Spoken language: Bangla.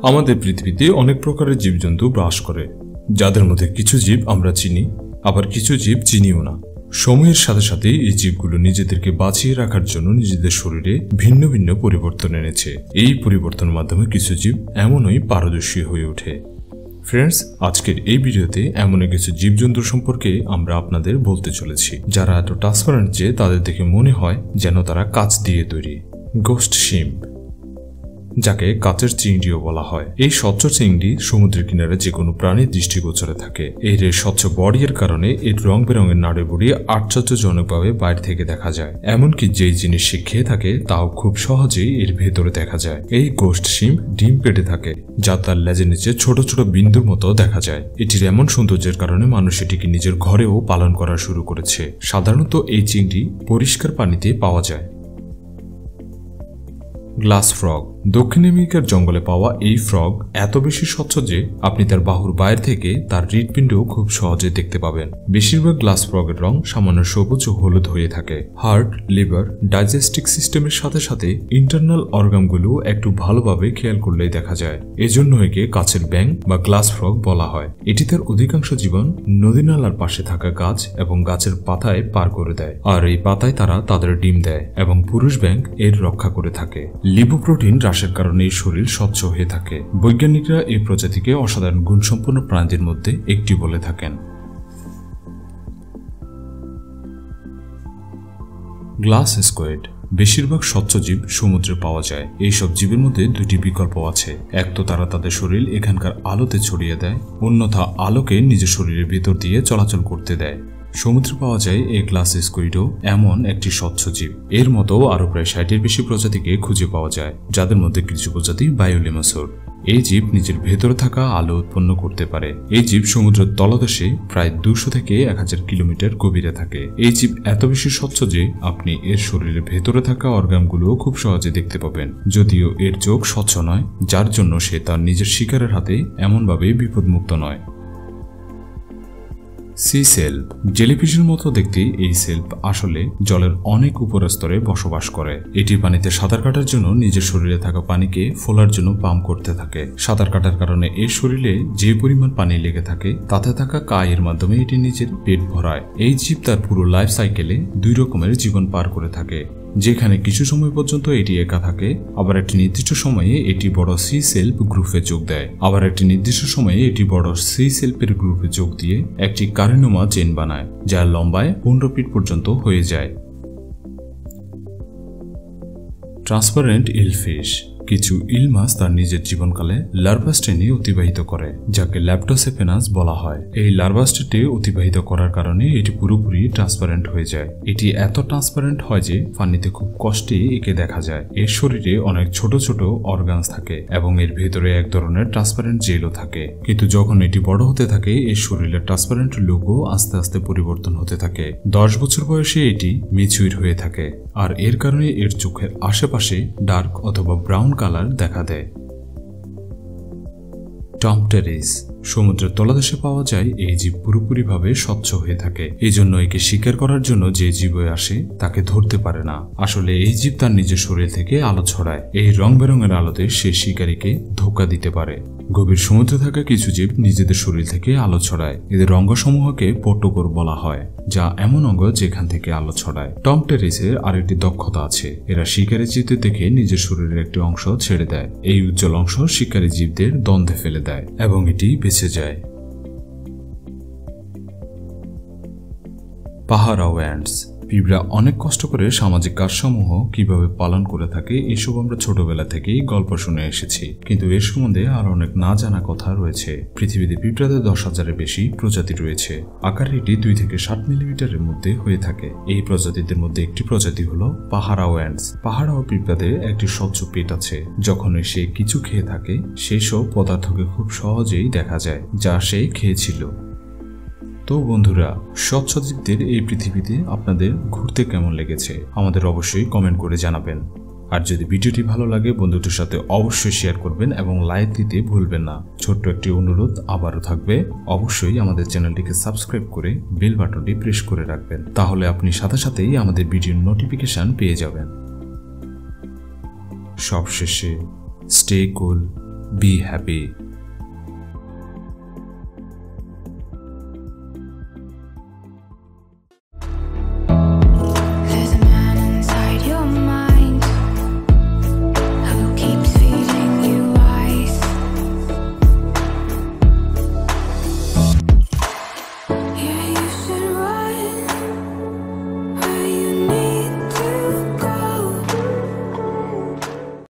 আমাদের পৃথিবীতে অনেক প্রকারের জীবজন্তু বাস করে, যাদের মধ্যে কিছু জীব আমরা চিনি, আবার কিছু জীব চিনিও না। সময়ের সাথে সাথে এই জীবগুলো নিজেদেরকে বাঁচিয়ে রাখার জন্য নিজেদের শরীরে ভিন্ন ভিন্ন পরিবর্তন এনেছে। এই পরিবর্তনের মাধ্যমে কিছু জীব এমনই পারদর্শী হয়ে ওঠে। ফ্রেন্ডস, আজকের এই ভিডিওতে এমন কিছু জীবজন্তু সম্পর্কে আমরা আপনাদের বলতে চলেছি, যারা এত ট্রান্সপারেন্ট যে তাদের দেখে মনে হয় যেন তারা কাঁচ দিয়ে তৈরি। গোস্ট শিম্প, যাকে কাচের চিংড়িও বলা হয়। এই স্বচ্ছ চিংড়ি সমুদ্রের কিনারে যে কোনো প্রাণীর দৃষ্টিগোচরে থাকে। এর স্বচ্ছ বডির কারণে এর রং বেরঙের নাড়িভুড়ি আশ্চর্যজনকভাবে বাইরে থেকে দেখা যায়। এমনকি যেই জিনিস সে খেয়ে থাকে তাও খুব সহজেই এর ভেতরে দেখা যায়। এই গোস্ট শিম্প ডিম পেটে থাকে, যা তার লেজের নিচে ছোট ছোট বিন্দুর মতো দেখা যায়। এটির এমন সৌন্দর্যের কারণে মানুষ এটিকে নিজের ঘরেও পালন করা শুরু করেছে। সাধারণত এই চিংড়ি পরিষ্কার পানিতে পাওয়া যায়। গ্লাস ফ্রগ, দক্ষিণ আমেরিকার জঙ্গলে পাওয়া এই ফ্রগ এত বেশি স্বচ্ছ যে আপনি তার বাহুর বাইরে থেকে তার হৃৎপিণ্ডও খুব সহজে দেখতে পাবেন। বেশিরভাগ গ্লাস ফ্রগের রং সামান্য সবুজ ও হলুদ হয়ে থাকে। হার্ট, লিভার, ডাইজেস্টিভ সিস্টেমের সাথে সাথে ইন্টারনাল অর্গানগুলো একটু ভালোভাবে খেয়াল করলেই দেখা যায়। এজন্য একে কাচের ব্যাঙ বা গ্লাস ফ্রগ বলা হয়। এটি তার অধিকাংশ জীবন নদী নালার পাশে থাকা গাছ এবং গাছের পাতায় পার করে দেয়, আর এই পাতায় তারা তাদের ডিম দেয় এবং পুরুষ ব্যাঙ এর রক্ষা করে থাকে। লিপোপ্রোটিন হ্রাসের কারণে এই শরীর স্বচ্ছ হয়ে থাকে। বৈজ্ঞানিকরা এই প্রজাতিকে অসাধারণ গুণসম্পন্ন প্রাণীদের মধ্যে একটি বলে থাকেন। গ্লাস স্কোয়েড, বেশিরভাগ স্বচ্ছ জীব সমুদ্রে পাওয়া যায়। এইসব জীবের মধ্যে দুটি বিকল্প আছে। এক তো তারা তাদের শরীর এখানকার আলোতে ছড়িয়ে দেয়, অন্যথা আলোকে নিজের শরীরের ভিতর দিয়ে চলাচল করতে দেয়। সমুদ্রে পাওয়া যায় এই গ্লাস স্কুইডও এমন একটি স্বচ্ছ জীব। এর মতো আরো প্রায় 60-এর বেশি প্রজাতিকে খুঁজে পাওয়া যায়, যাদের মধ্যে কিছু প্রজাতি বায়োলিমাসোর। এই জীব নিজের ভেতরে থাকা আলো উৎপন্ন করতে পারে। এই জীব সমুদ্রের তলদেশে প্রায় 200 থেকে 1000 কিলোমিটার গভীরে থাকে। এই জীব এত বেশি স্বচ্ছ যে আপনি এর শরীরের ভেতরে থাকা অর্গানগুলো খুব সহজে দেখতে পাবেন, যদিও এর চোখ স্বচ্ছ নয়, যার জন্য সে তার নিজের শিকারের হাতে এমনভাবে বিপদমুক্ত নয়। সি সেল্প, জেলিফিশের মতো দেখতে এই সেল্প আসলে জলের অনেক উপরের স্তরে বসবাস করে। এটি পানিতে সাঁতার কাটার জন্য নিজের শরীরে থাকা পানিকে ফোলার জন্য পাম্প করতে থাকে। সাঁতার কাটার কারণে এর শরীরে যে পরিমাণ পানি লেগে থাকে তাতে থাকা কায়ের মাধ্যমে এটি নিজের পেট ভরায়। এই জীব তার পুরো লাইফ সাইকেলে 2 রকমের জীবন পার করে থাকে, যেখানে কিছু সময় পর্যন্ত এটি একা থাকে, আবার একটি নির্দিষ্ট সময়ে এটি বড় সি সেল্প গ্রুপে যোগ দেয়, আবার একটি নির্দিষ্ট সময়ে এটি বড় সি সেল্পের গ্রুপে যোগ দিয়ে একটি কারেনুমা চেন বানায়, যা লম্বায় 15 ফিট পর্যন্ত হয়ে যায়। ট্রান্সপারেন্ট ইলফিশ, কিছু ইল মাছ তার নিজের জীবনকালে লার্ভা স্টেনে অতিবাহিত করে, যাকে ল্যাপ্টোসেফেনাস বলা হয়। এই লার্ভা স্টেটে অতিবাহিত করার কারণে এটি পুরোপুরি ট্রান্সপারেন্ট হয়ে যায়। এটি এত ট্রান্সপারেন্ট হয় যে পানিতে খুব কষ্টে একে দেখা যায়। এর শরীরে অনেক ছোট ছোট অর্গানস থাকে এবং এর ভেতরে এক ধরনের ট্রান্সপারেন্ট জেলও থাকে। কিন্তু যখন এটি বড় হতে থাকে এর শরীরের ট্রান্সপারেন্ট লুকও আস্তে আস্তে পরিবর্তন হতে থাকে। 10 বছর বয়সে এটি ম্যাচিউর হয়ে থাকে, আর এর কারণে এর চোখের আশেপাশে ডার্ক অথবা ব্রাউন কালার দেখা দেয়। টমটেরিস, সমুদ্রের তলদেশে পাওয়া যায়। এই জীব পুরোপুরিভাবে স্বচ্ছ হয়ে থাকে, এই জন্য একে শিকার করার জন্য যে জীব আসে তাকে ধরতে পারে না। আসলে এই জীব তার নিজের শরীর থেকে আলো ছড়ায়। এই রং বেরঙের আলোতে সে শিকারীকে ধোঁকা দিতে পারে। গভীর সমুদ্রে থাকা কিছু জীব নিজেদের শরীর থেকে আলো ছড়ায়। এদের অঙ্গসমূহকে পট্টকর বলা হয়, যা এমন অঙ্গ যেখান থেকে আলো ছড়ায়। টমটেরিসের আরেকটি দক্ষতা আছে, এরা শিকারী জীবদের দেখে নিজের শরীরের একটি অংশ ছেড়ে দেয়। এই উজ্জ্বল অংশ শিকারী জীবদের দ্বন্দ্বে ফেলে দেয় এবং এটি বেঁচে যায়। পাহারা ওয়ান্ডস, পিঁপড়া অনেক কষ্ট করে সামাজিক কাজসমূহ কিভাবে পালন করে থাকে এসব আমরা ছোটবেলা থেকেই গল্প শুনে এসেছি, কিন্তু এর সম্বন্ধে আরো অনেক না জানা কথা রয়েছে। পৃথিবীতে পিঁপড়াদের 10,000-এর বেশি প্রজাতি রয়েছে। আকারে এটি 2 থেকে 7 মিলিমিটারের মধ্যে হয়ে থাকে। এই প্রজাতিদের মধ্যে একটি প্রজাতি হলো পাহারা ওয়ান্ডস। পাহারা ও পিঁপড়াদের একটি স্বচ্ছ পেট আছে। যখন সে কিছু খেয়ে থাকে সেসব পদার্থকে খুব সহজেই দেখা যায় যা সে খেয়েছিল। তো বন্ধুরা, স্বচ্ছ জীবদের এই পৃথিবীতে আপনাদের ঘুরতে কেমন লেগেছে আমাদের অবশ্যই কমেন্ট করে জানাবেন। আর যদি ভিডিওটি ভালো লাগে বন্ধুদের সাথে অবশ্যই শেয়ার করবেন এবং লাইক দিতে ভুলবেন না। ছোট্ট একটি অনুরোধ আবারও থাকবে, অবশ্যই আমাদের চ্যানেলটিকে সাবস্ক্রাইব করে বেল বাটনটি প্রেস করে রাখবেন, তাহলে আপনি সাথে সাথেই আমাদের ভিডিওর নোটিফিকেশন পেয়ে যাবেন। সবশেষে স্টে কুল, বি হ্যাপি।